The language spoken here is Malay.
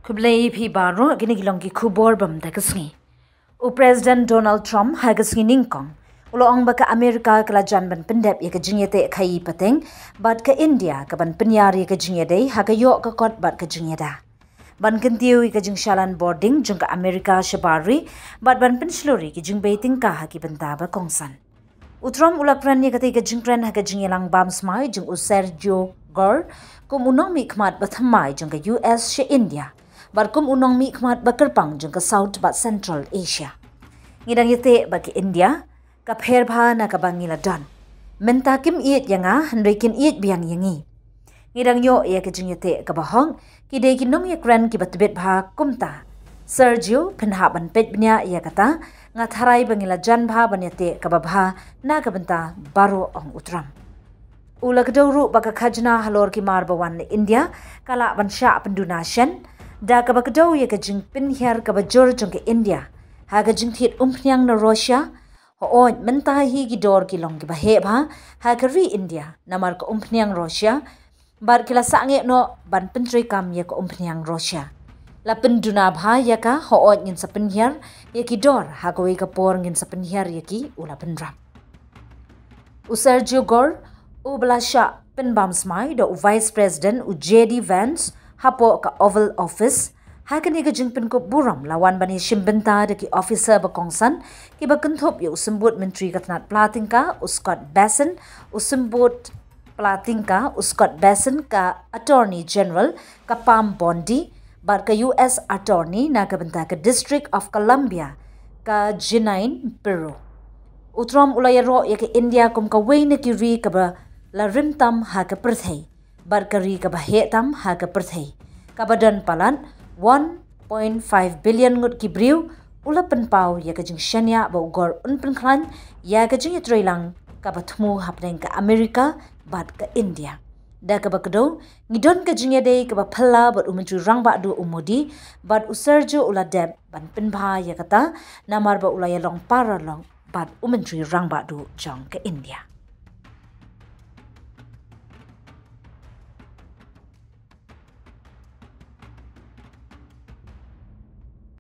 Kublai pi baro gini gilong ki kubor bam da kasngi. U President Donald Trump ha kasngi ningkong. Ulo ong baka Amerika kala jan ban pendep ya ka jinyete khai pateng bat ka India ka ban penyari ka jinyede ha ka yok ka kot bat ka jinyeda. Ban kentiu ka jing shalan boarding jung ka Amerika shabari bat ban pensluri ki jing baiting ka ha ki benta ba kongsan. Utrom ulak pran ni ka jing pran ha ka jinyelang bam smai jung u Sergio Gore kum unong mi khmat bathamai jung ka US she India. Barkum unong mi khmat bakerpang jung ka South bat Central Asia. Ngidang yete bagi India ka pherbha na ka bangila dan. Menta kim iet yanga handrekin iet biang yangi. Ngidang yo ya ka jing yete ka bahong ki de ki nong yakran ki batbet bha kumta. Sergio penhaban pet bnya ya kata ngatharai bangila jan bha banyate ka babha na ka benta baro ong utram. Ula kedawru baka khajna halor ki marbawan India kala bansha pendunasyan da ka bakdaw ya ka jing pinhyar ka bajor jong ke India ha ka jing thit umpnyang na Russia ho menta hi gi dor ki long ki bahe bha ha ka ri India namar ka umpnyang Russia bar kila sange no ban pentrei kam ya ka umpnyang Russia la penduna bha ya ka ho ngin sa pinhyar ya ki dor ha ka we ka por ngin sa pinhyar ya ki ula penram u Sergio Gore u blasha penbam smai do Vice President u JD Vance hapo ka Oval Office hakani ka jingpin ko buram lawan bani shimbenta de ki officer ba kongsan ki ba kenthop yo sembut menteri katnat platingka Scott Bessent sembut platingka Scott Bessent ka Attorney General ka Pam Bondi bar ka US Attorney na ka benta ka District of Columbia ka Jeanine Pirro utrom ulayaro ya ka India kum ka wayne ki ri ka ba la rimtam ha ka perthai barkari ka bahetam ha ka perthai kabadan palan 1.5 billion ngut ki briu ula penpau ya ka jing shania ba ugor unpen khran ya ka jing trailang ka bathmu hapneng ka Amerika bat ka India da ka bakdo ngidon ka jing yade ka ba phalla bat umentri rangba du umodi bat userjo ula deb ban penbha ya kata namar ba ula yalong paralong bat umentri rangba du jong ka India.